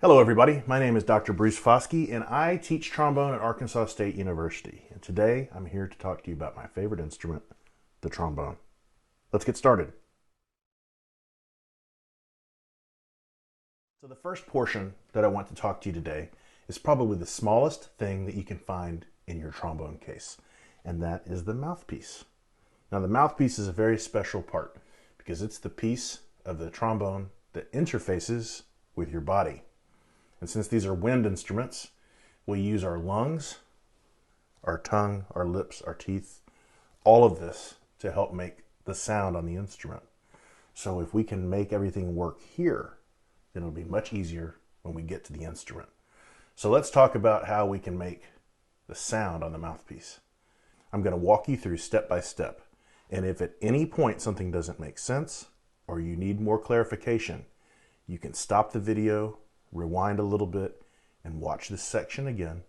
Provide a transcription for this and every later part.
Hello everybody, my name is Dr. Bruce Faske and I teach trombone at Arkansas State University. And today I'm here to talk to you about my favorite instrument, the trombone. Let's get started. So the first portion that I want to talk to you today is probably the smallest thing that you can find in your trombone case, and that is the mouthpiece. Now the mouthpiece is a very special part because it's the piece of the trombone that interfaces with your body. And since these are wind instruments, we use our lungs, our tongue, our lips, our teeth, all of this to help make the sound on the instrument. So if we can make everything work here, then it'll be much easier when we get to the instrument. So let's talk about how we can make the sound on the mouthpiece. I'm going to walk you through step by step. And if at any point something doesn't make sense or you need more clarification, you can stop the video, rewind a little bit, and watch this section again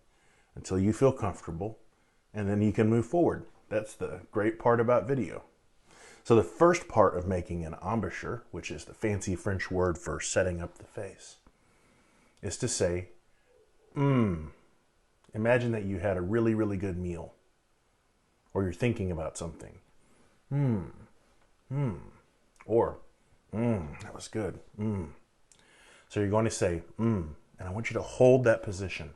until you feel comfortable, and then you can move forward. That's the great part about video. So the first part of making an embouchure, which is the fancy French word for setting up the face, is to say, Imagine that you had a really, really good meal, or you're thinking about something. Or, that was good. So you're going to say, and I want you to hold that position.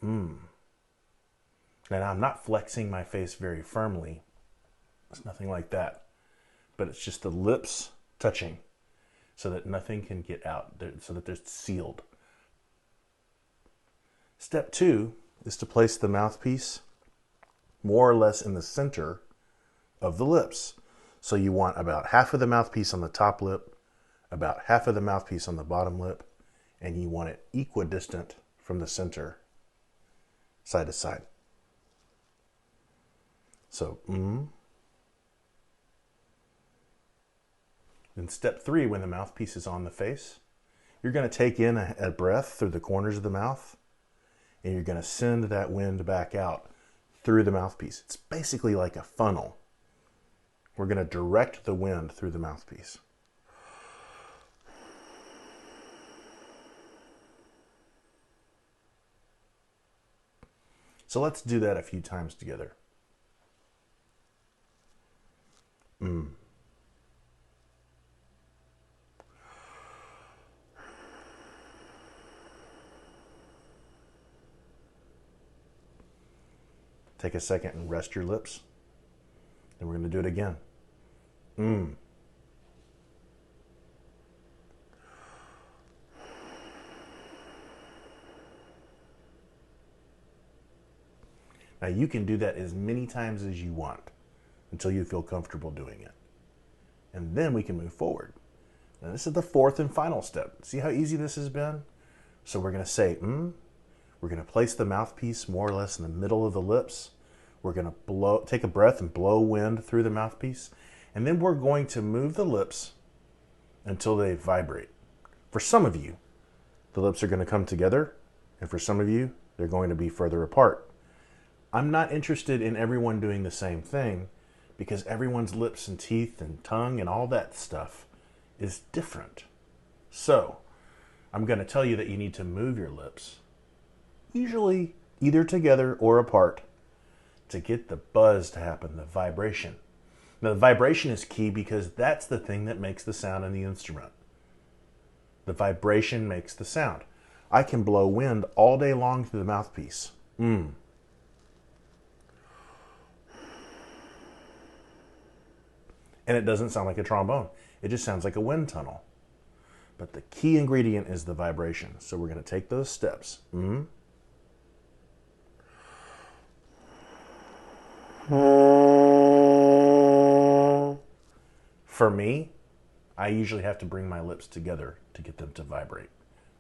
Now I'm not flexing my face very firmly. It's nothing like that. But it's just the lips touching so that nothing can get out, so that they're sealed. Step 2 is to place the mouthpiece more or less in the center of the lips. So you want about half of the mouthpiece on the top lip, about half of the mouthpiece on the bottom lip, and you want it equidistant from the center, side to side. So, Then step 3, when the mouthpiece is on the face, you're going to take in a breath through the corners of the mouth, and you're going to send that wind back out through the mouthpiece. It's basically like a funnel. We're going to direct the wind through the mouthpiece. So let's do that a few times together. Take a second and rest your lips. And we're going to do it again. Now you can do that as many times as you want until you feel comfortable doing it. And then we can move forward. Now this is the fourth and final step. See how easy this has been? So we're going to say, We're going to place the mouthpiece more or less in the middle of the lips. We're going to take a breath and blow wind through the mouthpiece. And then we're going to move the lips until they vibrate. For some of you, the lips are going to come together. And for some of you, they're going to be further apart. I'm not interested in everyone doing the same thing because everyone's lips and teeth and tongue and all that stuff is different. So I'm going to tell you that you need to move your lips, usually either together or apart, to get the buzz to happen, the vibration. Now the vibration is key because that's the thing that makes the sound in the instrument. The vibration makes the sound. I can blow wind all day long through the mouthpiece. And it doesn't sound like a trombone. It just sounds like a wind tunnel. But the key ingredient is the vibration. So we're going to take those steps. For me, I usually have to bring my lips together to get them to vibrate.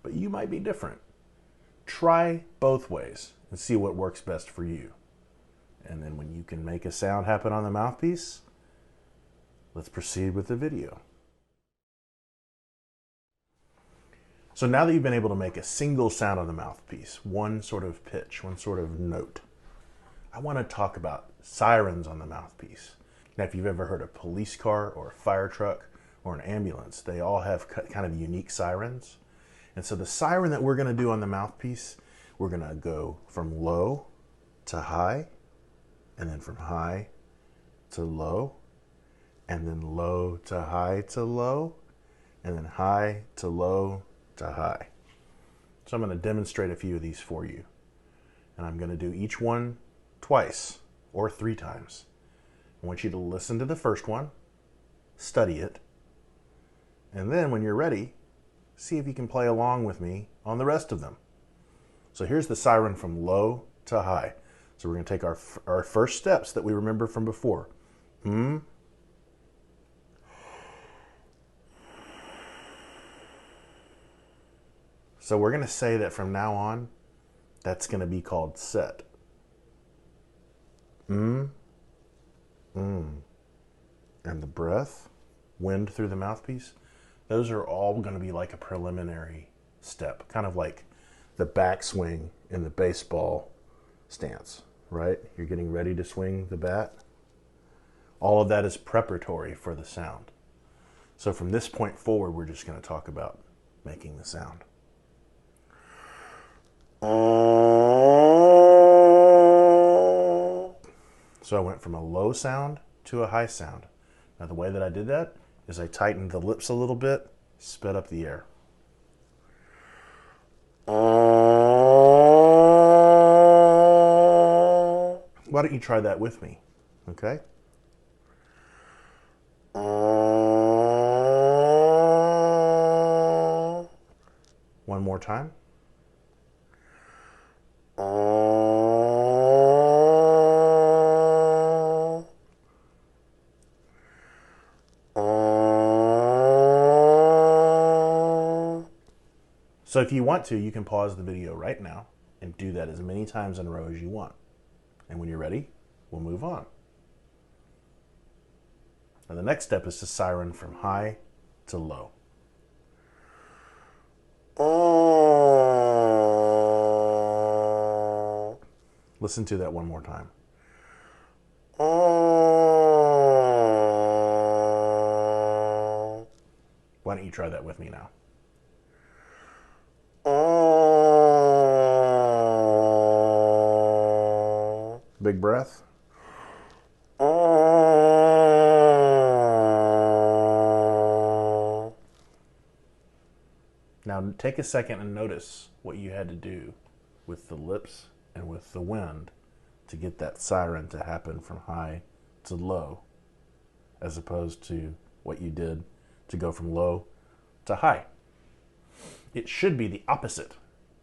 But you might be different. Try both ways and see what works best for you. And then when you can make a sound happen on the mouthpiece, let's proceed with the video. So now that you've been able to make a single sound on the mouthpiece, one sort of pitch, one sort of note, I want to talk about sirens on the mouthpiece. Now, if you've ever heard a police car or a fire truck or an ambulance, they all have kind of unique sirens. And so the siren that we're going to do on the mouthpiece, we're going to go from low to high, and then from high to low, and then low to high to low, and then high to low to high. So I'm going to demonstrate a few of these for you. And I'm going to do each one twice or 3 times. I want you to listen to the first one, study it, and then when you're ready, see if you can play along with me on the rest of them. So here's the siren from low to high. So we're going to take our first steps that we remember from before. So we're going to say that from now on, that's going to be called set. And the breath, wind through the mouthpiece, those are all going to be like a preliminary step, kind of like the backswing in the baseball stance, right? You're getting ready to swing the bat. All of that is preparatory for the sound. So from this point forward, we're just going to talk about making the sound. So I went from a low sound to a high sound. Now the way that I did that is I tightened the lips a little bit, sped up the air. Why don't you try that with me, okay? One more time. So if you want to, you can pause the video right now and do that as many times in a row as you want. And when you're ready, we'll move on. And the next step is to siren from high to low. Listen to that one more time. Why don't you try that with me now? Big breath. Now take a second and notice what you had to do with the lips and with the wind to get that siren to happen from high to low, as opposed to what you did to go from low to high. It should be the opposite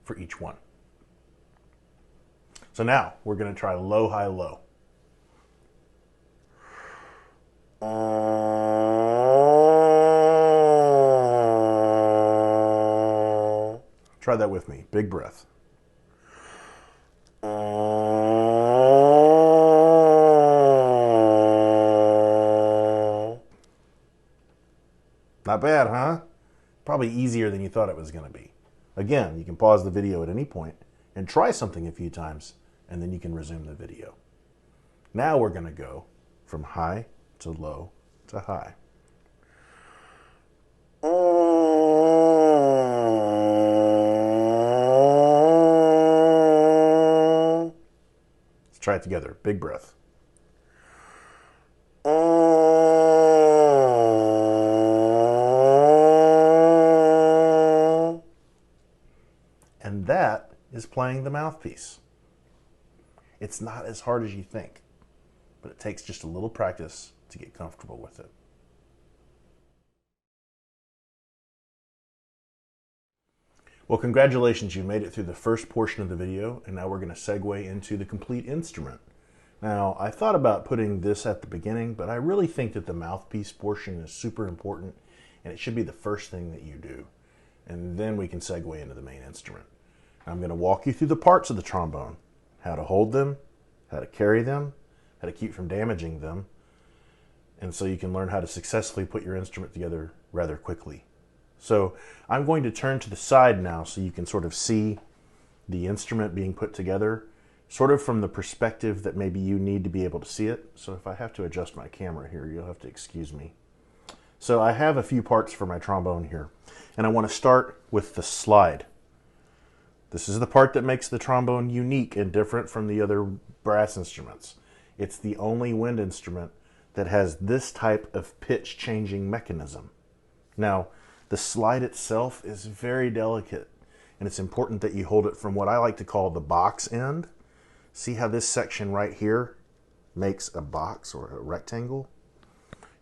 for each one. So now we're going to try low, high, low. Try that with me. Big breath. Not bad, huh? Probably easier than you thought it was going to be. Again, you can pause the video at any point and try something a few times, and then you can resume the video. Now we're going to go from high to low to high. Let's try it together. Big breath. And that is playing the mouthpiece. It's not as hard as you think, but it takes just a little practice to get comfortable with it. Well, congratulations, you made it through the first portion of the video, and now we're going to segue into the complete instrument. Now, I thought about putting this at the beginning, but I really think that the mouthpiece portion is super important, and it should be the first thing that you do. And then we can segue into the main instrument. I'm going to walk you through the parts of the trombone, how to hold them, how to carry them, how to keep from damaging them, and so you can learn how to successfully put your instrument together rather quickly. So I'm going to turn to the side now so you can sort of see the instrument being put together, sort of from the perspective that maybe you need to be able to see it. So if I have to adjust my camera here, you'll have to excuse me. So I have a few parts for my trombone here. And I want to start with the slide. This is the part that makes the trombone unique and different from the other brass instruments. It's the only wind instrument that has this type of pitch changing mechanism. Now, the slide itself is very delicate, and it's important that you hold it from what I like to call the box end. See how this section right here makes a box or a rectangle?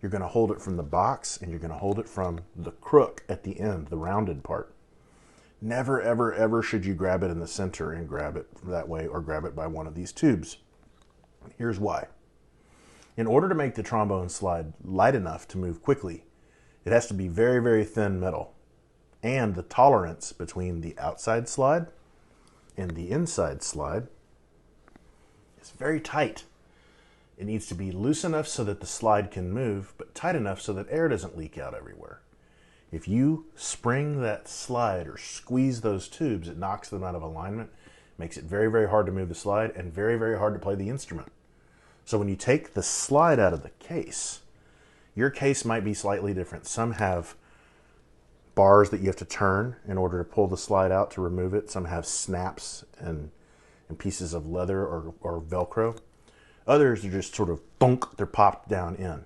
You're going to hold it from the box, and you're going to hold it from the crook at the end, the rounded part. Never, ever, ever should you grab it in the center and grab it that way, or grab it by one of these tubes. Here's why. In order to make the trombone slide light enough to move quickly, it has to be very, very thin metal. And the tolerance between the outside slide and the inside slide is very tight. It needs to be loose enough so that the slide can move, but tight enough so that air doesn't leak out everywhere. If you spring that slide or squeeze those tubes, it knocks them out of alignment, makes it very, very hard to move the slide, and very, very hard to play the instrument. So when you take the slide out of the case, your case might be slightly different. Some have bars that you have to turn in order to pull the slide out to remove it. Some have snaps and pieces of leather or Velcro. Others are just sort of thunk, they're popped down in.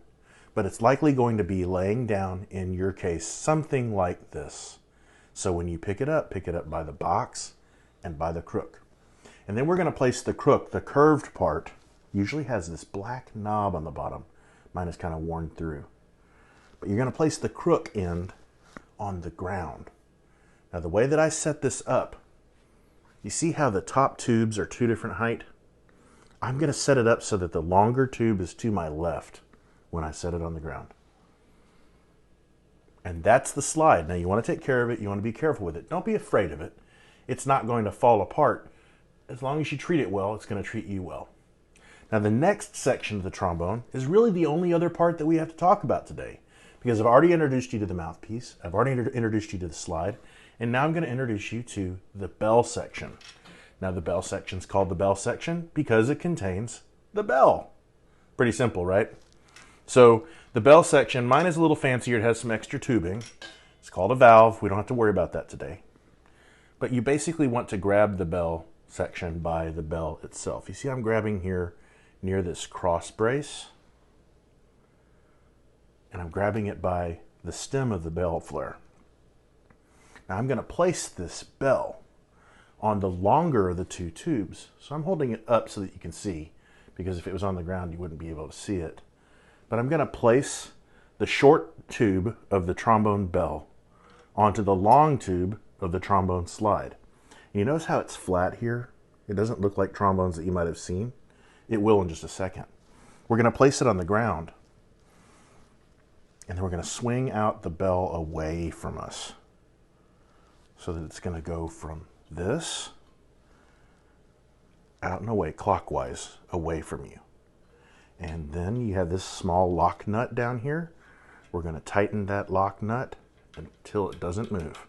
But it's likely going to be laying down in your case something like this. So when you pick it up by the box and by the crook. And then we're going to place the crook, the curved part, usually has this black knob on the bottom. Mine is kind of worn through. But you're going to place the crook end on the ground. Now the way that I set this up, you see how the top tubes are two different height? I'm going to set it up so that the longer tube is to my left when I set it on the ground. And that's the slide. Now you want to take care of it. You want to be careful with it. Don't be afraid of it. It's not going to fall apart. As long as you treat it well, it's going to treat you well. Now the next section of the trombone is really the only other part that we have to talk about today, because I've already introduced you to the mouthpiece, I've already introduced you to the slide, and now I'm going to introduce you to the bell section. Now the bell section is called the bell section because it contains the bell. Pretty simple, right? So the bell section, mine is a little fancier, it has some extra tubing. It's called a valve, we don't have to worry about that today. But you basically want to grab the bell section by the bell itself. You see I'm grabbing here near this cross brace, and I'm grabbing it by the stem of the bell flare. Now I'm going to place this bell on the longer of the two tubes. So I'm holding it up so that you can see, because if it was on the ground you wouldn't be able to see it. But I'm going to place the short tube of the trombone bell onto the long tube of the trombone slide. You notice how it's flat here? It doesn't look like trombones that you might have seen. It will in just a second. We're going to place it on the ground, and then we're going to swing out the bell away from us so that it's going to go from this out and away, clockwise, away from you. And then you have this small lock nut down here. We're going to tighten that lock nut until it doesn't move.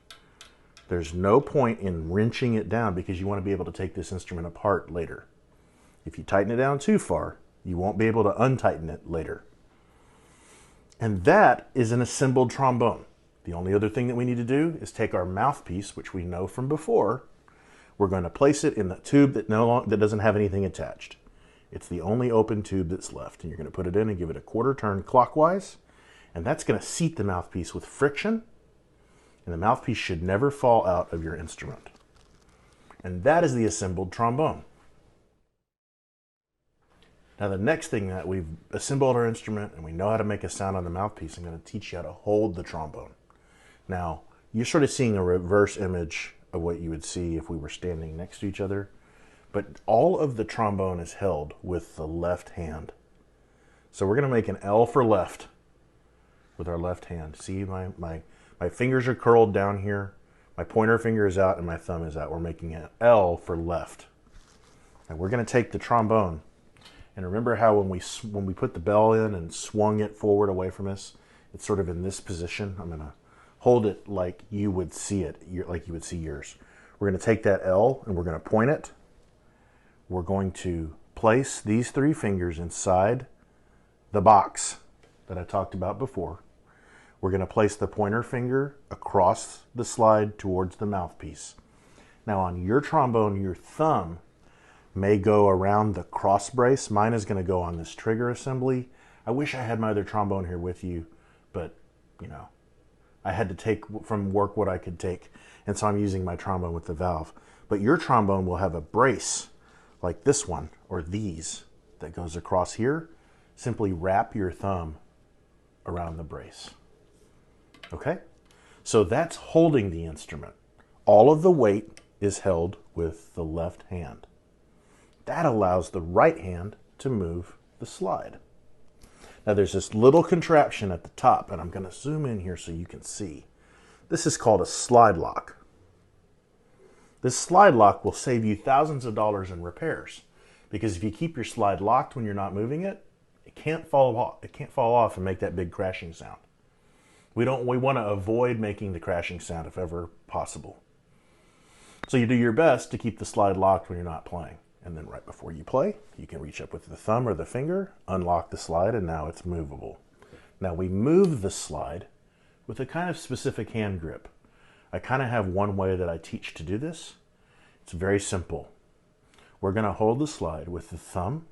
There's no point in wrenching it down because you want to be able to take this instrument apart later. If you tighten it down too far, you won't be able to untighten it later. And that is an assembled trombone. The only other thing that we need to do is take our mouthpiece, which we know from before. We're going to place it in the tube that doesn't have anything attached. It's the only open tube that's left. And you're going to put it in and give it a quarter turn clockwise. And that's going to seat the mouthpiece with friction. And the mouthpiece should never fall out of your instrument. And that is the assembled trombone. Now the next thing that we've assembled our instrument and we know how to make a sound on the mouthpiece, I'm going to teach you how to hold the trombone. Now, you're sort of seeing a reverse image of what you would see if we were standing next to each other, but all of the trombone is held with the left hand. So we're going to make an L for left with our left hand. See, my fingers are curled down here, my pointer finger is out and my thumb is out. We're making an L for left. And we're going to take the trombone. And remember how when we put the bell in and swung it forward away from us, it's sort of in this position. I'm going to hold it like you would see it, like you would see yours. We're going to take that L and we're going to point it. We're going to place these three fingers inside the box that I talked about before. We're going to place the pointer finger across the slide towards the mouthpiece. Now on your trombone, your thumb may go around the cross brace. Mine is going to go on this trigger assembly. I wish I had my other trombone here with you, but you know, I had to take from work what I could take, and so I'm using my trombone with the valve. But your trombone will have a brace like this one, or these, that goes across here. Simply wrap your thumb around the brace. Okay? So that's holding the instrument. All of the weight is held with the left hand. That allows the right hand to move the slide. Now there's this little contraption at the top, and I'm going to zoom in here so you can see. This is called a slide lock. This slide lock will save you thousands of dollars in repairs, because if you keep your slide locked when you're not moving it, it can't fall off. It can't fall off and make that big crashing sound. We want to avoid making the crashing sound if ever possible. So you do your best to keep the slide locked when you're not playing. And then right before you play, you can reach up with the thumb or the finger, unlock the slide, and now it's movable. Now we move the slide with a kind of specific hand grip. I kind of have one way that I teach to do this. It's very simple. We're going to hold the slide with the thumb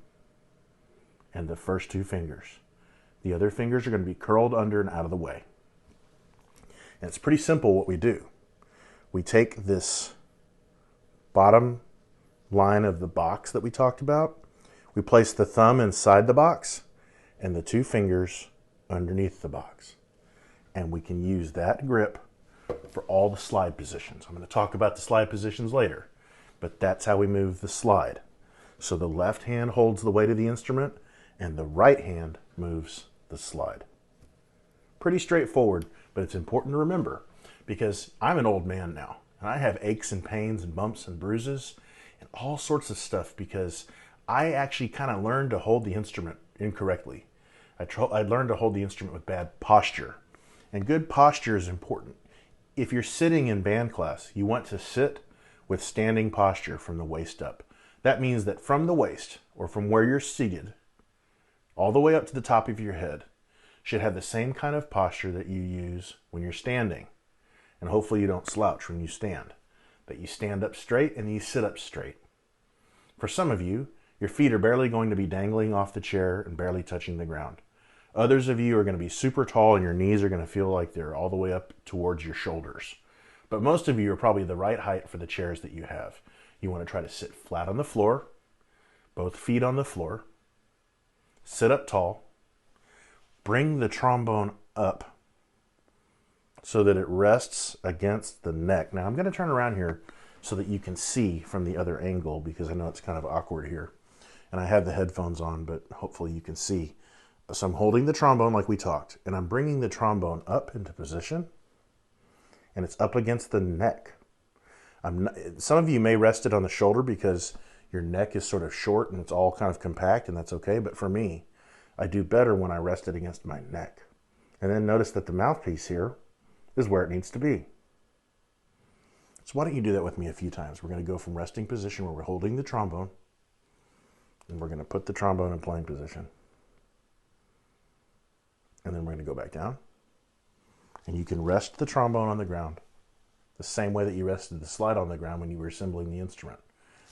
and the first two fingers. The other fingers are going to be curled under and out of the way. And it's pretty simple what we do. We take this bottom line of the box that we talked about. We place the thumb inside the box and the two fingers underneath the box. And we can use that grip for all the slide positions. I'm going to talk about the slide positions later, but that's how we move the slide. So the left hand holds the weight of the instrument and the right hand moves the slide. Pretty straightforward, but it's important to remember because I'm an old man now and I have aches and pains and bumps and bruises and all sorts of stuff because I actually kind of learned to hold the instrument incorrectly. I learned to hold the instrument with bad posture, and good posture is important. If you're sitting in band class, you want to sit with standing posture from the waist up. That means that from the waist, or from where you're seated, all the way up to the top of your head, should have the same kind of posture that you use when you're standing. And hopefully you don't slouch when you stand. That you stand up straight and you sit up straight. For some of you, your feet are barely going to be dangling off the chair and barely touching the ground. Others of you are going to be super tall and your knees are going to feel like they're all the way up towards your shoulders. But most of you are probably the right height for the chairs that you have. You want to try to sit flat on the floor, both feet on the floor, sit up tall, bring the trombone up so that it rests against the neck. Now I'm going to turn around here so that you can see from the other angle because I know it's kind of awkward here. And I have the headphones on, but hopefully you can see. So I'm holding the trombone like we talked, and I'm bringing the trombone up into position, and it's up against the neck. Some of you may rest it on the shoulder because your neck is sort of short and it's all kind of compact, and that's okay. But for me, I do better when I rest it against my neck. And then notice that the mouthpiece here is where it needs to be. So why don't you do that with me a few times? We're going to go from resting position where we're holding the trombone, and we're going to put the trombone in playing position. And then we're going to go back down. And you can rest the trombone on the ground the same way that you rested the slide on the ground when you were assembling the instrument.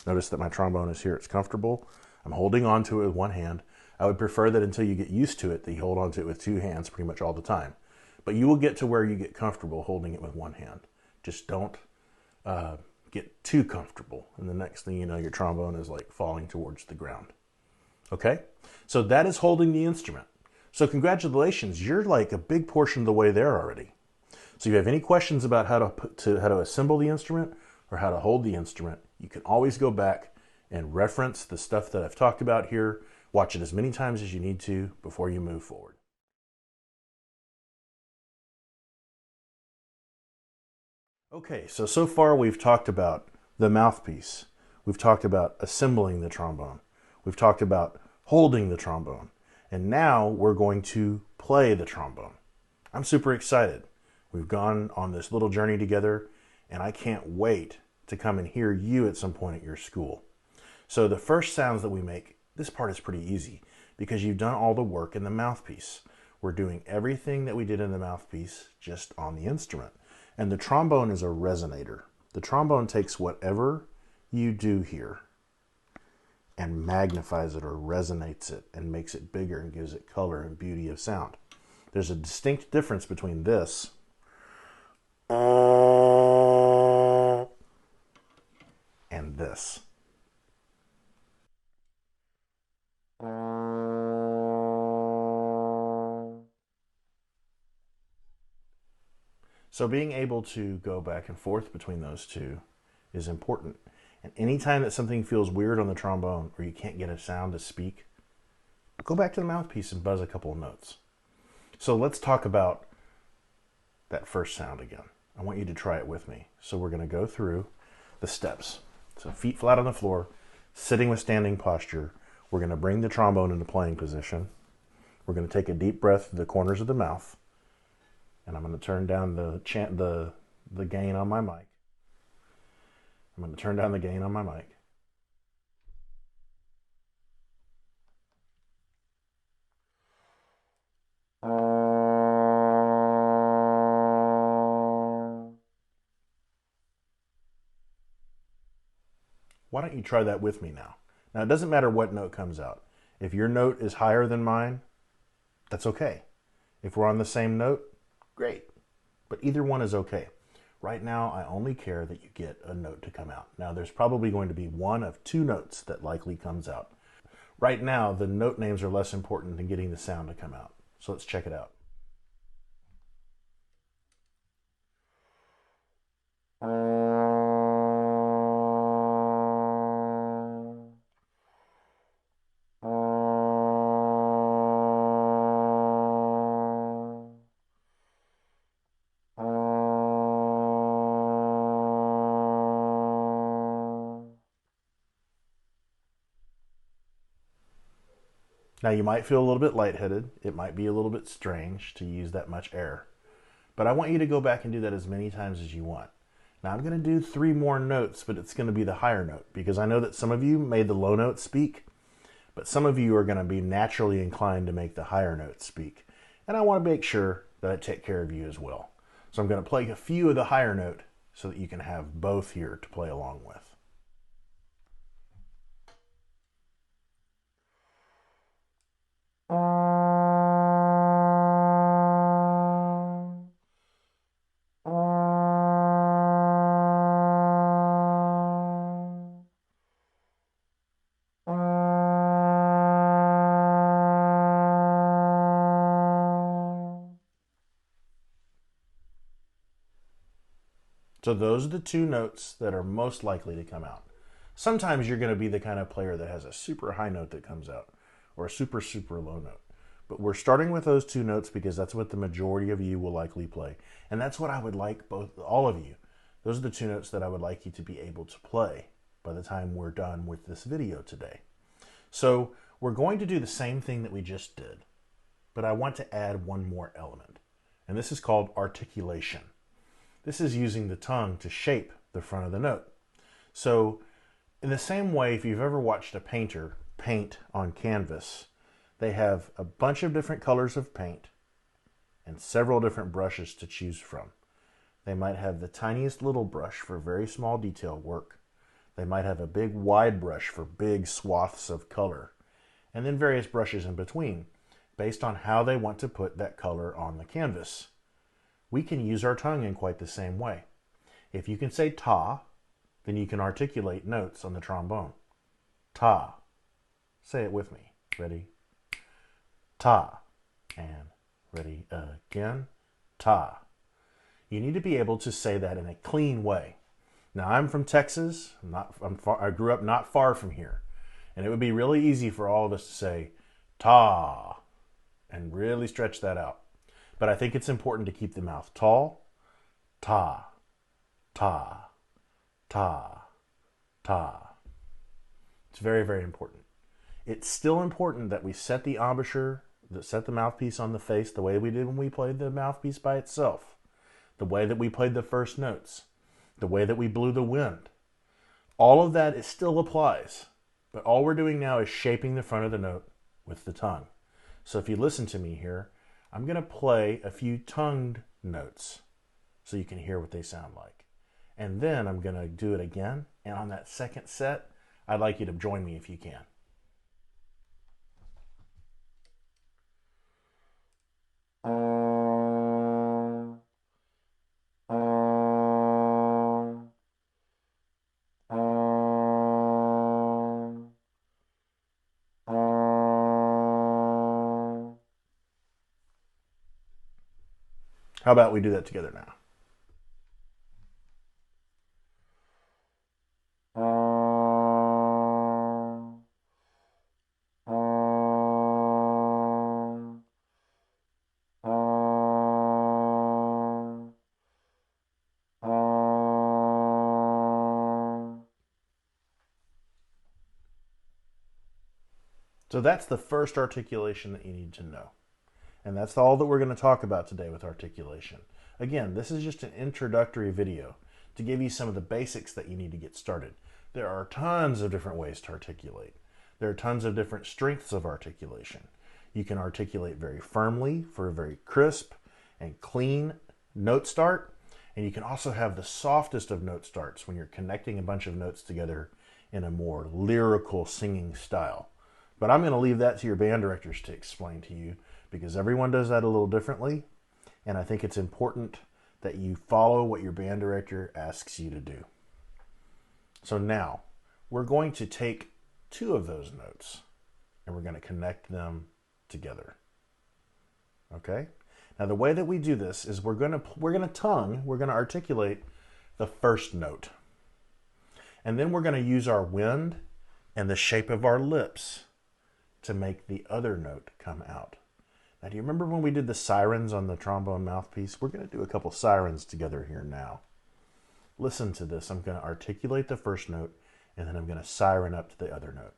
Notice that my trombone is here. It's comfortable. I'm holding on to it with one hand. I would prefer that until you get used to it, that you hold on to it with two hands pretty much all the time. But you will get to where you get comfortable holding it with one hand. Just don't get too comfortable. And the next thing you know, your trombone is like falling towards the ground. Okay? So that is holding the instrument. So congratulations, you're like a big portion of the way there already. So if you have any questions about how to assemble the instrument or how to hold the instrument, you can always go back and reference the stuff that I've talked about here. Watch it as many times as you need to before you move forward. Okay, so far we've talked about the mouthpiece. We've talked about assembling the trombone. We've talked about holding the trombone. And now we're going to play the trombone. I'm super excited. We've gone on this little journey together, and I can't wait to come and hear you at some point at your school. So the first sounds that we make, this part is pretty easy because you've done all the work in the mouthpiece. We're doing everything that we did in the mouthpiece just on the instrument. And the trombone is a resonator. The trombone takes whatever you do here and magnifies it or resonates it and makes it bigger and gives it color and beauty of sound. There's a distinct difference between this and this. So being able to go back and forth between those two is important. And anytime that something feels weird on the trombone or you can't get a sound to speak, go back to the mouthpiece and buzz a couple of notes. So let's talk about that first sound again. I want you to try it with me. So we're going to go through the steps. So feet flat on the floor, sitting with standing posture. We're going to bring the trombone into playing position. We're going to take a deep breath through the corners of the mouth. And I'm going to turn down the gain on my mic. I'm going to turn down the gain on my mic. Why don't you try that with me now? Now, it doesn't matter what note comes out. If your note is higher than mine, that's okay. If we're on the same note, great. But either one is okay. Right now, I only care that you get a note to come out. Now, there's probably going to be one of two notes that likely comes out. Right now, the note names are less important than getting the sound to come out. So let's check it out. Now you might feel a little bit lightheaded. It might be a little bit strange to use that much air. But I want you to go back and do that as many times as you want. Now I'm going to do 3 more notes, but it's going to be the higher note because I know that some of you made the low note speak, but some of you are going to be naturally inclined to make the higher note speak. And I want to make sure that I take care of you as well. So I'm going to play a few of the higher note so that you can have both here to play along with. So those are the 2 notes that are most likely to come out. Sometimes you're going to be the kind of player that has a super high note that comes out or a super, super low note. But we're starting with those 2 notes because that's what the majority of you will likely play. And that's what I would like all of you. Those are the 2 notes that I would like you to be able to play by the time we're done with this video today. So we're going to do the same thing that we just did, but I want to add one more element. And this is called articulation. This is using the tongue to shape the front of the note. So in the same way, if you've ever watched a painter paint on canvas, they have a bunch of different colors of paint and several different brushes to choose from. They might have the tiniest little brush for very small detail work. They might have a big wide brush for big swaths of color, and then various brushes in between, based on how they want to put that color on the canvas. We can use our tongue in quite the same way. If you can say ta, then you can articulate notes on the trombone. Ta. Say it with me. Ready? Ta. And ready again. Ta. You need to be able to say that in a clean way. Now, I'm from Texas. I grew up not far from here. And it would be really easy for all of us to say ta and really stretch that out. But I think it's important to keep the mouth tall. Ta, ta, ta, ta. It's very, very important. It's still important that we set the embouchure, that set the mouthpiece on the face the way we did when we played the mouthpiece by itself, the way that we played the first notes, the way that we blew the wind. All of that, it still applies. But all we're doing now is shaping the front of the note with the tongue. So if you listen to me here, I'm going to play a few tongued notes so you can hear what they sound like. And then I'm going to do it again. And on that second set, I'd like you to join me if you can. How about we do that together now? So that's the first articulation that you need to know. And that's all that we're going to talk about today with articulation. Again, this is just an introductory video to give you some of the basics that you need to get started. There are tons of different ways to articulate. There are tons of different strengths of articulation. You can articulate very firmly for a very crisp and clean note start. And you can also have the softest of note starts when you're connecting a bunch of notes together in a more lyrical singing style. But I'm going to leave that to your band directors to explain to you, because everyone does that a little differently. And I think it's important that you follow what your band director asks you to do. So now we're going to take two of those notes and we're going to connect them together. Okay? Now the way that we do this is we're going to articulate the first note. And then we're going to use our wind and the shape of our lips to make the other note come out. Now, do you remember when we did the sirens on the trombone mouthpiece? We're going to do a couple sirens together here now. Listen to this. I'm going to articulate the first note, and then I'm going to siren up to the other note.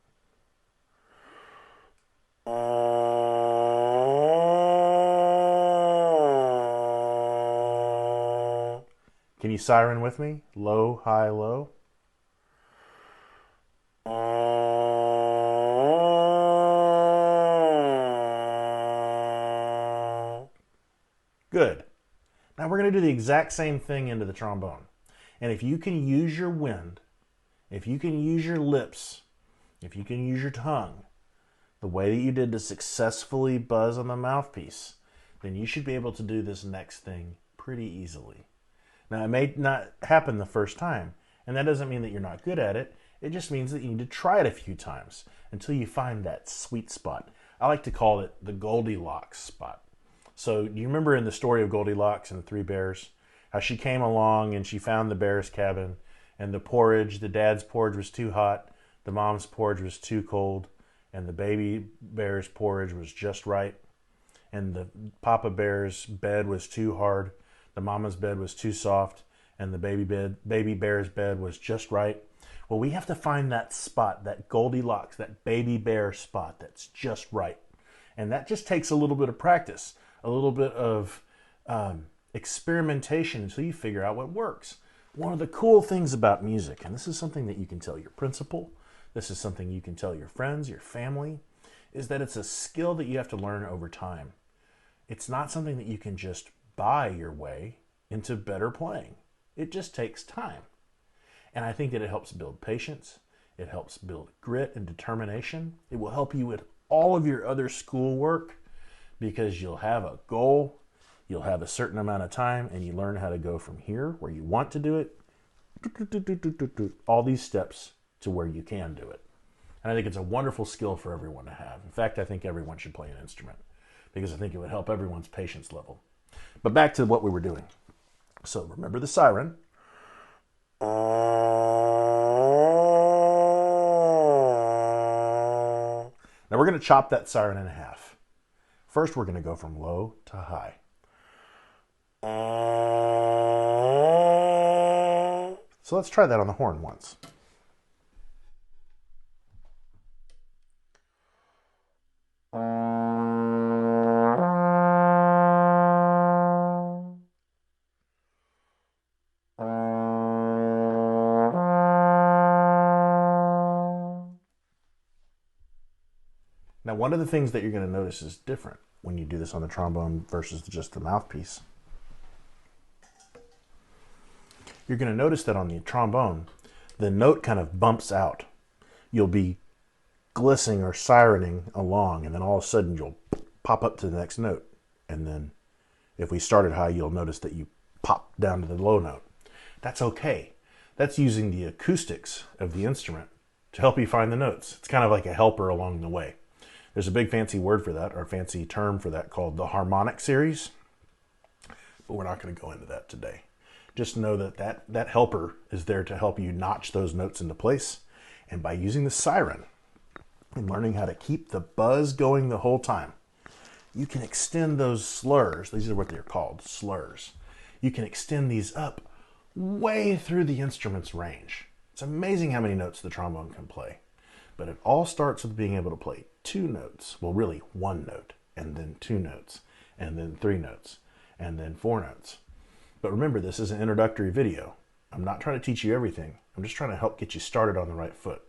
Can you siren with me? Low, high, low. Good. Now we're going to do the exact same thing into the trombone. And if you can use your wind, if you can use your lips, if you can use your tongue, the way that you did to successfully buzz on the mouthpiece, then you should be able to do this next thing pretty easily. Now, it may not happen the first time, and that doesn't mean that you're not good at it. It just means that you need to try it a few times until you find that sweet spot. I like to call it the Goldilocks spot. So do you remember in the story of Goldilocks and the Three Bears, how she came along and she found the bear's cabin, and the porridge, the dad's porridge was too hot, the mom's porridge was too cold, and the baby bear's porridge was just right, and the papa bear's bed was too hard, the mama's bed was too soft, and the baby bear's bed was just right. Well, we have to find that spot, that Goldilocks, that baby bear spot that's just right. And that just takes a little bit of practice, a little bit of experimentation until you figure out what works. One of the cool things about music, and this is something that you can tell your principal, this is something you can tell your friends, your family, is that it's a skill that you have to learn over time. It's not something that you can just buy your way into better playing. It just takes time. And I think that it helps build patience. It helps build grit and determination. It will help you with all of your other schoolwork because you'll have a goal, you'll have a certain amount of time, and you learn how to go from here, where you want to do it, all these steps to where you can do it. And I think it's a wonderful skill for everyone to have. In fact, I think everyone should play an instrument because I think it would help everyone's patience level. But back to what we were doing. So remember the siren. Now we're going to chop that siren in half. First, we're going to go from low to high. So let's try that on the horn once. Now, one of the things that you're going to notice is different when you do this on the trombone versus just the mouthpiece. You're going to notice that on the trombone, the note kind of bumps out. You'll be glissing or sirening along, and then all of a sudden you'll pop up to the next note. And then if we started high, you'll notice that you pop down to the low note. That's okay. That's using the acoustics of the instrument to help you find the notes. It's kind of like a helper along the way. There's a big fancy word for that, or fancy term for that, called the harmonic series. But we're not going to go into that today. Just know that helper is there to help you notch those notes into place. And by using the siren and learning how to keep the buzz going the whole time, you can extend those slurs. These are what they're called, slurs. You can extend these up way through the instrument's range. It's amazing how many notes the trombone can play. But it all starts with being able to play two notes. Well, really one note, and then two notes, and then three notes, and then four notes. But remember, this is an introductory video. I'm not trying to teach you everything. I'm just trying to help get you started on the right foot.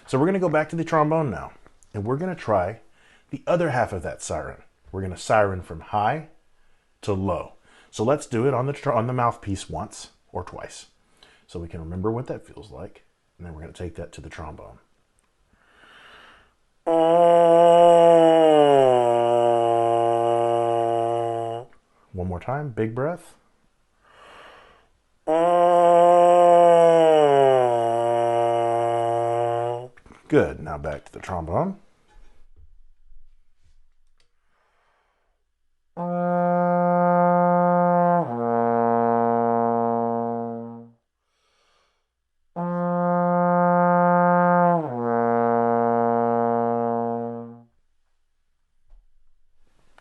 So we're going to go back to the trombone now, and we're going to try the other half of that siren. We're going to siren from high to low. So let's do it on the mouthpiece once or twice, so we can remember what that feels like, and then we're going to take that to the trombone. One more time, big breath. Good. Now back to the trombone.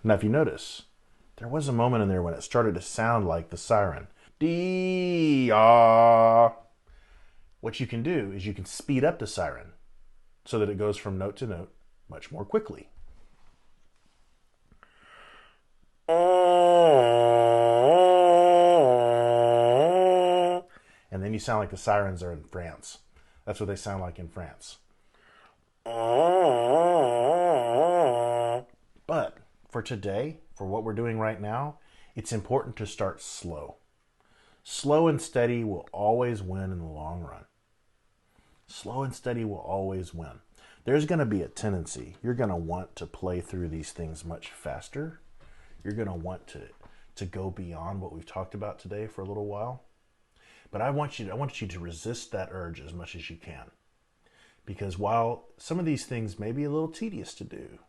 Now, if you notice, there was a moment in there when it started to sound like the siren. Dee-ah. What you can do is you can speed up the siren so that it goes from note to note much more quickly. And then you sound like the sirens are in France. That's what they sound like in France. But for today, for what we're doing right now, it's important to start slow. Slow and steady will always win in the long run. Slow and steady will always win. There's going to be a tendency. You're going to want to play through these things much faster. You're going to want to go beyond what we've talked about today for a little while. But I want you to resist that urge as much as you can. Because while some of these things may be a little tedious to do,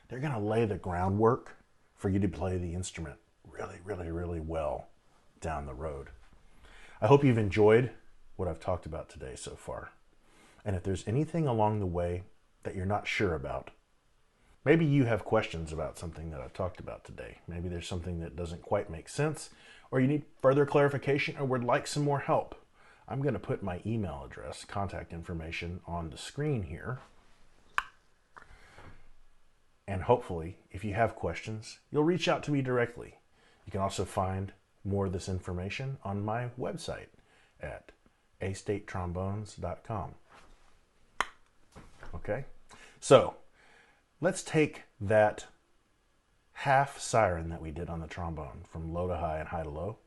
they're going to lay the groundwork for you to play the instrument really, really, really well down the road. I hope you've enjoyed what I've talked about today so far. And if there's anything along the way that you're not sure about, maybe you have questions about something that I've talked about today. Maybe there's something that doesn't quite make sense, or you need further clarification, or would like some more help. I'm going to put my email address, contact information on the screen here. And hopefully, if you have questions, you'll reach out to me directly. You can also find more of this information on my website at astatetrombones.com. Okay, so let's take that half siren that we did on the trombone from low to high and high to low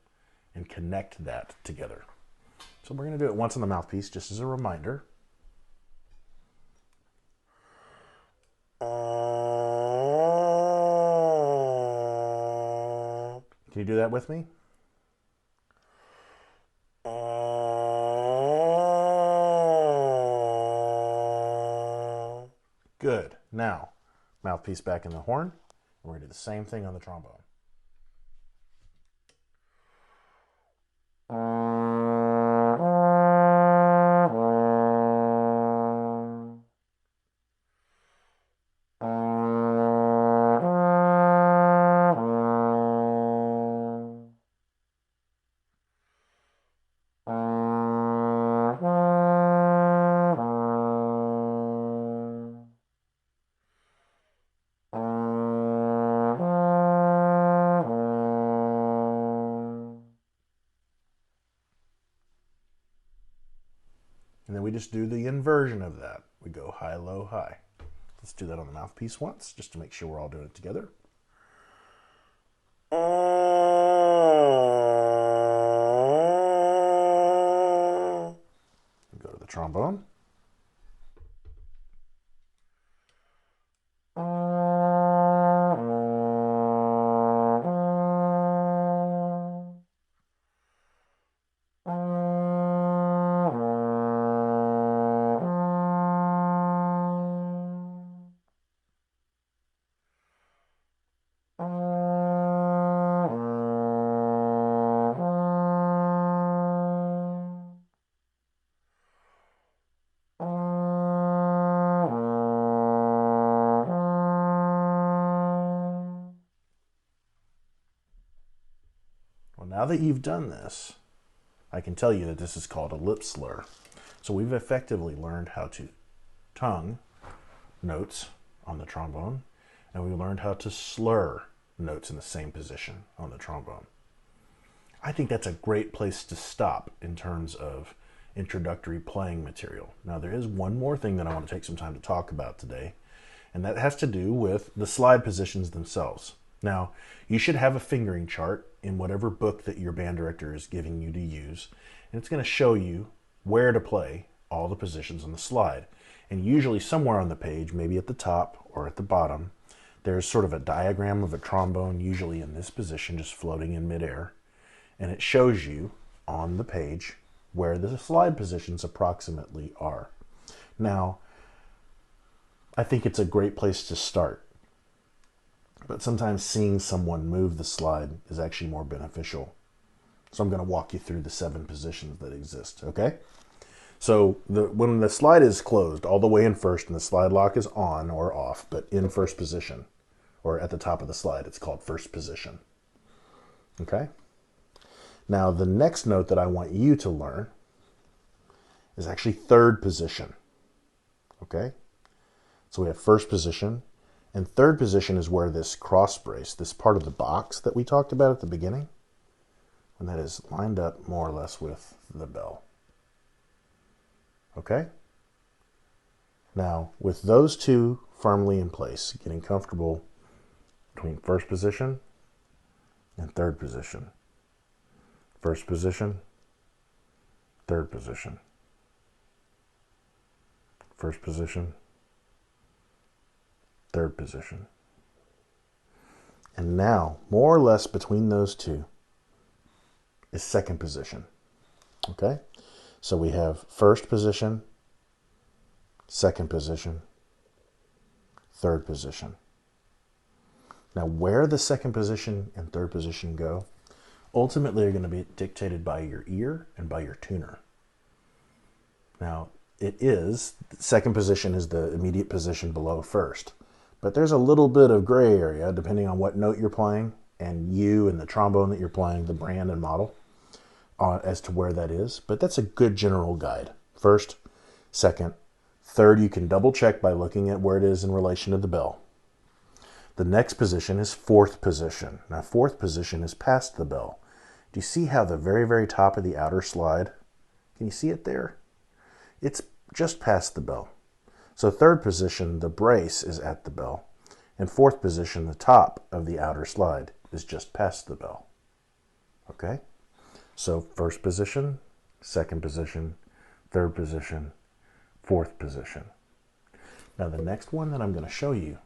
and connect that together. So we're going to do it once on the mouthpiece just as a reminder. Can you do that with me? Good. Now, mouthpiece back in the horn. We're going to do the same thing on the trombone. And then we just do the inversion of that. We go high, low, high. Let's do that on the mouthpiece once, just to make sure we're all doing it together. trombone. Well, now that you've done this, I can tell you that this is called a lip slur. So we've effectively learned how to tongue notes on the trombone, and we learned how to slur notes in the same position on the trombone. I think that's a great place to stop in terms of introductory playing material. Now, there is one more thing that I want to take some time to talk about today, and that has to do with the slide positions themselves. Now, you should have a fingering chart in whatever book that your band director is giving you to use, and it's going to show you where to play all the positions on the slide. And usually somewhere on the page, maybe at the top or at the bottom, there's sort of a diagram of a trombone, usually in this position, just floating in midair. And it shows you on the page where the slide positions approximately are. Now, I think it's a great place to start. But sometimes seeing someone move the slide is actually more beneficial. So I'm going to walk you through the 7 positions that exist, okay? So when the slide is closed all the way in first and the slide lock is on or off, but in first position, or at the top of the slide, it's called first position, okay? Now the next note that I want you to learn is actually third position, okay? So we have first position, and third position is where this cross brace, this part of the box that we talked about at the beginning, and that is lined up more or less with the bell. Okay? Now, with those two firmly in place, getting comfortable between first position and third position. First position, third position. First position, third position. And now, more or less between those two is second position. Okay? So we have first position, second position, third position. Now, where the second position and third position go, ultimately are going to be dictated by your ear and by your tuner. Now, second position is the immediate position below first. But there's a little bit of gray area depending on what note you're playing and you and the trombone that you're playing, the brand and model, as to where that is. But that's a good general guide. First, second, third, you can double check by looking at where it is in relation to the bell. The next position is fourth position. Now, fourth position is past the bell. Do you see how the very, very top of the outer slide, can you see it there? It's just past the bell. So third position, the brace is at the bell. And fourth position, the top of the outer slide is just past the bell. Okay? So first position, second position, third position, fourth position. Now the next one that I'm going to show you,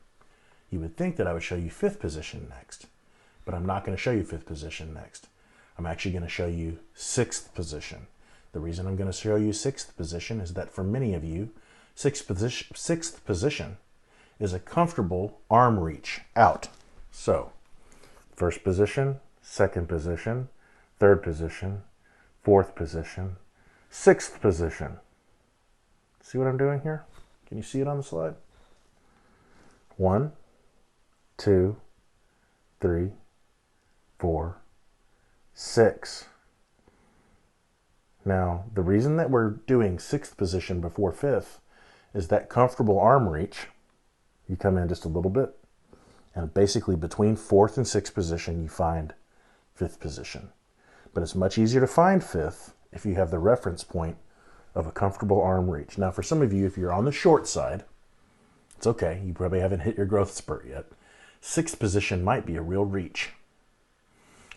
you would think that I would show you fifth position next. But I'm not going to show you fifth position next. I'm actually going to show you sixth position. The reason I'm going to show you sixth position is that for many of you, sixth position is a comfortable arm reach out. So, first position, second position, third position, fourth position, sixth position. See what I'm doing here? Can you see it on the slide? 1, 2, 3, 4, 6. Now, the reason that we're doing sixth position before fifth is that comfortable arm reach. You come in just a little bit, and basically between fourth and sixth position, you find fifth position. But it's much easier to find fifth if you have the reference point of a comfortable arm reach. Now, for some of you, if you're on the short side, it's okay. You probably haven't hit your growth spurt yet. Sixth position might be a real reach.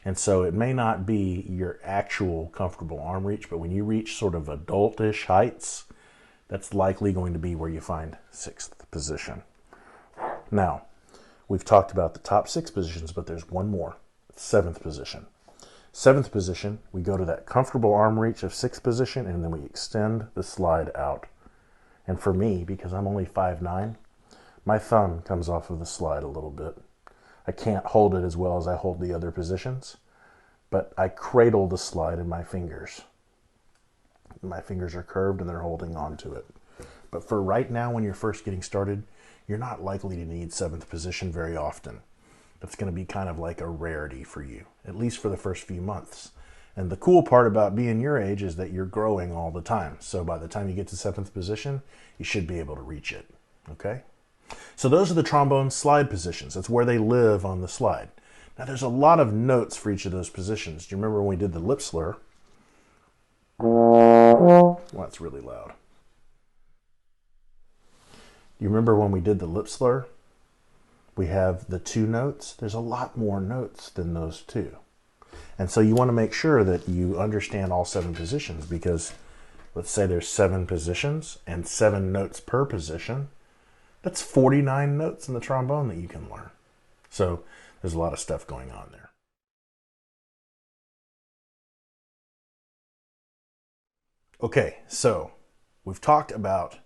And so it may not be your actual comfortable arm reach, but when you reach sort of adultish heights, That's likely going to be where you find 6th position. Now, we've talked about the top 6 positions, but there's one more, 7th position. 7th position, we go to that comfortable arm reach of 6th position, and then we extend the slide out. And for me, because I'm only 5'9", my thumb comes off of the slide a little bit. I can't hold it as well as I hold the other positions, but I cradle the slide in my fingers. My fingers are curved and they're holding on to it. But for right now, when you're first getting started, you're not likely to need 7th position very often. That's going to be kind of like a rarity for you, at least for the first few months. And the cool part about being your age is that you're growing all the time. So by the time you get to 7th position, you should be able to reach it. Okay? So those are the trombone slide positions. That's where they live on the slide. Now there's a lot of notes for each of those positions. Do you remember when we did the lip slur? Well, that's really loud. Do you remember when we did the lip slur? We have the 2 notes. There's a lot more notes than those 2. And so you want to make sure that you understand all 7 positions, because let's say there's 7 positions and 7 notes per position. That's 49 notes in the trombone that you can learn. So there's a lot of stuff going on there. Okay, so we've talked about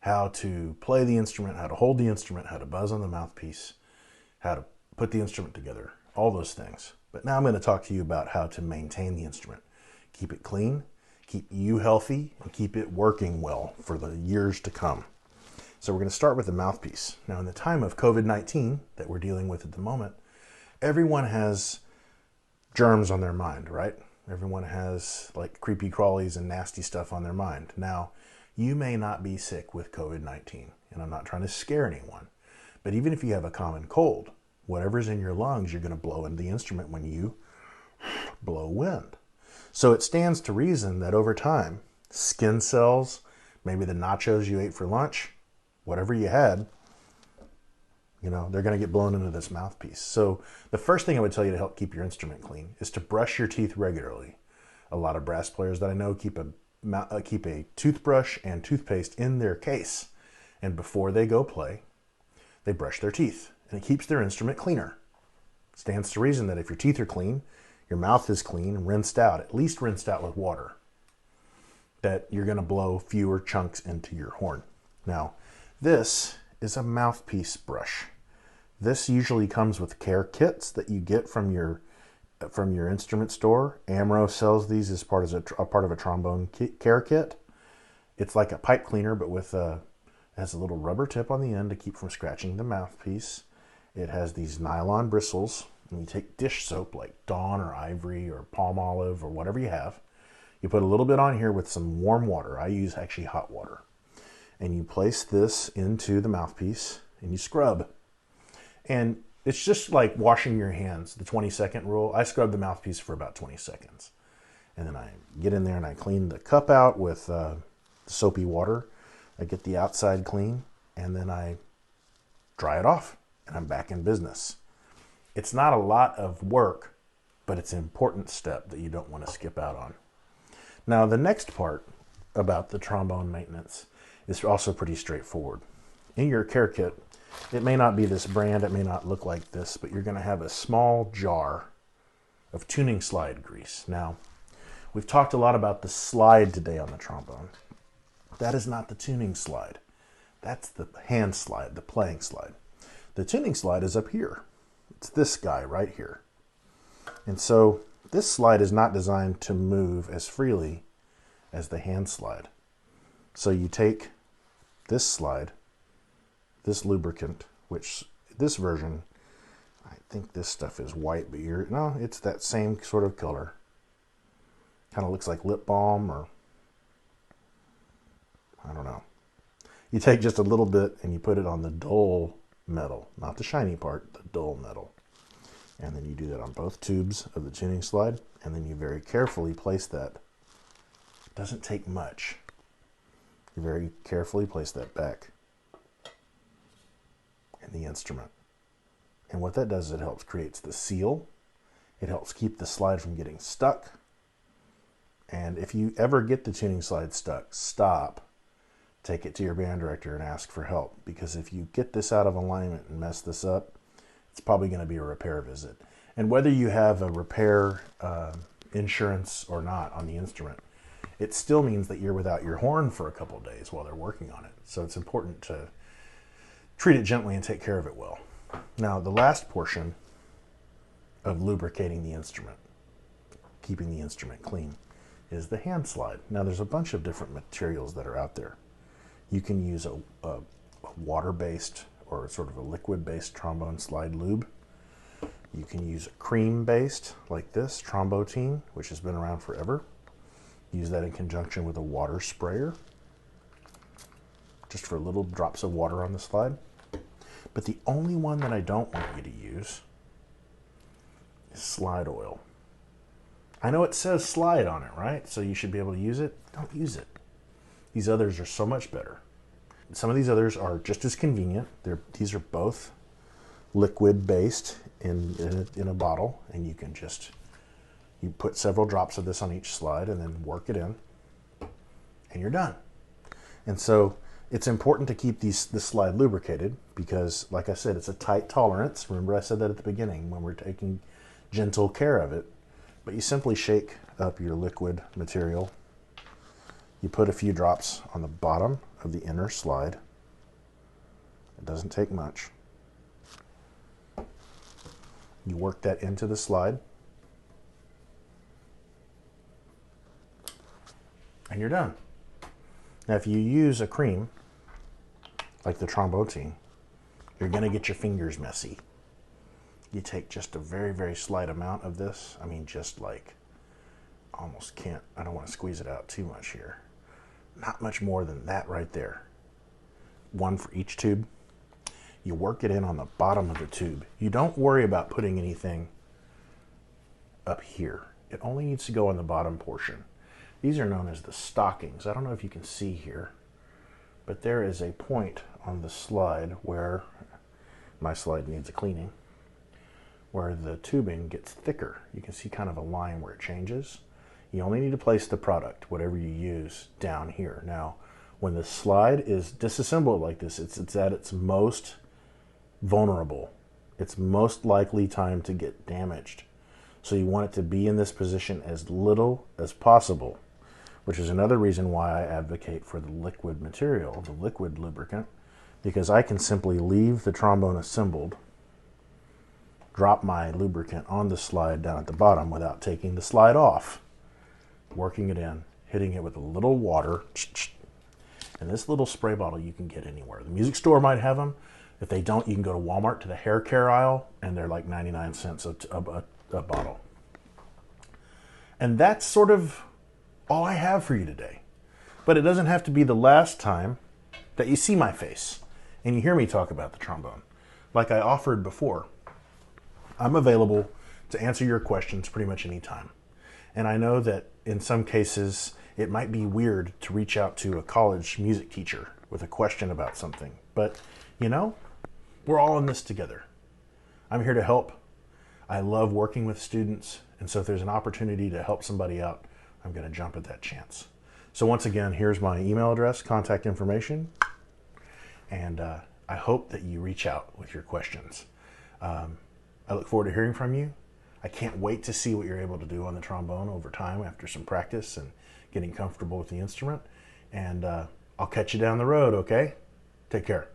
how to play the instrument, how to hold the instrument, how to buzz on the mouthpiece, how to put the instrument together, all those things. But now I'm going to talk to you about how to maintain the instrument. Keep it clean, keep you healthy, and keep it working well for the years to come. So we're going to start with the mouthpiece. Now, in the time of COVID-19 that we're dealing with at the moment, everyone has germs on their mind, right? Everyone has like creepy crawlies and nasty stuff on their mind. Now, you may not be sick with COVID-19, and I'm not trying to scare anyone, but even if you have a common cold, whatever's in your lungs, you're going to blow into the instrument when you blow wind. So it stands to reason that over time, skin cells, maybe the nachos you ate for lunch, whatever you had, you know, they're going to get blown into this mouthpiece. So the first thing I would tell you to help keep your instrument clean is to brush your teeth regularly. A lot of brass players that I know keep a toothbrush and toothpaste in their case. And before they go play, they brush their teeth. And it keeps their instrument cleaner. It stands to reason that if your teeth are clean, your mouth is clean and rinsed out, at least rinsed out with water, that you're going to blow fewer chunks into your horn. Now, this is a mouthpiece brush. This usually comes with care kits that you get from your instrument store. Amro sells these as part of a trombone care kit. It's like a pipe cleaner, but it has a little rubber tip on the end to keep from scratching the mouthpiece. It has these nylon bristles, and you take dish soap like Dawn or Ivory or Palmolive or whatever you have. You put a little bit on here with some warm water. I use actually hot water. And you place this into the mouthpiece and you scrub. And it's just like washing your hands, the 20-second rule. I scrub the mouthpiece for about 20 seconds. And then I get in there and I clean the cup out with soapy water. I get the outside clean, and then I dry it off, and I'm back in business. It's not a lot of work, but it's an important step that you don't want to skip out on. Now, the next part about the trombone maintenance is also pretty straightforward. In your care kit, it may not be this brand, it may not look like this, but you're going to have a small jar of tuning slide grease. Now, we've talked a lot about the slide today on the trombone. That is not the tuning slide. That's the hand slide, the playing slide. The tuning slide is up here. It's this guy right here. And so this slide is not designed to move as freely as the hand slide. So you take this slide, this lubricant, which this version, I think this stuff is white, but no, it's that same sort of color. Kind of looks like lip balm, or I don't know. You take just a little bit and you put it on the dull metal, not the shiny part, the dull metal. And then you do that on both tubes of the tuning slide, and then you very carefully place that. It doesn't take much. You very carefully place that back in the instrument. And what that does is it helps creates the seal. It helps keep the slide from getting stuck. And if you ever get the tuning slide stuck, stop, take it to your band director and ask for help, because if you get this out of alignment and mess this up, it's probably going to be a repair visit. And whether you have a repair insurance or not on the instrument, it still means that you're without your horn for a couple of days while they're working on it. So it's important to treat it gently and take care of it well. Now, the last portion of lubricating the instrument, keeping the instrument clean, is the hand slide. Now, there's a bunch of different materials that are out there. You can use a water-based or sort of a liquid-based trombone slide lube. You can use a cream-based, like this, Trombotine, which has been around forever. Use that in conjunction with a water sprayer, just for little drops of water on the slide. But the only one that I don't want you to use is slide oil. I know it says slide on it, right? So you should be able to use it. Don't use it. These others are so much better. Some of these others are just as convenient. These are both liquid-based in a bottle, and you can just, you put several drops of this on each slide and then work it in, and you're done. And so it's important to keep this slide lubricated because, like I said, it's a tight tolerance. Remember I said that at the beginning when we're taking gentle care of it. But you simply shake up your liquid material. You put a few drops on the bottom of the inner slide. It doesn't take much. You work that into the slide. And you're done. Now, if you use a cream, like the Trombotine, you're going to get your fingers messy. You take just a very, very slight amount of this. I mean, just like, almost can't, I don't want to squeeze it out too much here. Not much more than that right there. One for each tube. You work it in on the bottom of the tube. You don't worry about putting anything up here. It only needs to go on the bottom portion. These are known as the stockings. I don't know if you can see here, but there is a point on the slide where, my slide needs a cleaning, where the tubing gets thicker. You can see kind of a line where it changes. You only need to place the product, whatever you use, down here. Now, when the slide is disassembled like this, it's at its most vulnerable. It's most likely time to get damaged. So you want it to be in this position as little as possible, which is another reason why I advocate for the liquid material, the liquid lubricant, because I can simply leave the trombone assembled, drop my lubricant on the slide down at the bottom without taking the slide off, working it in, hitting it with a little water. And this little spray bottle you can get anywhere. The music store might have them. If they don't, you can go to Walmart to the hair care aisle, and they're like 99 cents a bottle. And that's sort of all I have for you today. But it doesn't have to be the last time that you see my face and you hear me talk about the trombone. Like I offered before, I'm available to answer your questions pretty much any time. And I know that in some cases it might be weird to reach out to a college music teacher with a question about something. But, you know, we're all in this together. I'm here to help. I love working with students. And so if there's an opportunity to help somebody out, I'm going to jump at that chance. So once again, here's my email address, contact information. And I hope that you reach out with your questions. I look forward to hearing from you. I can't wait to see what you're able to do on the trombone over time after some practice and getting comfortable with the instrument. And I'll catch you down the road, okay? Take care.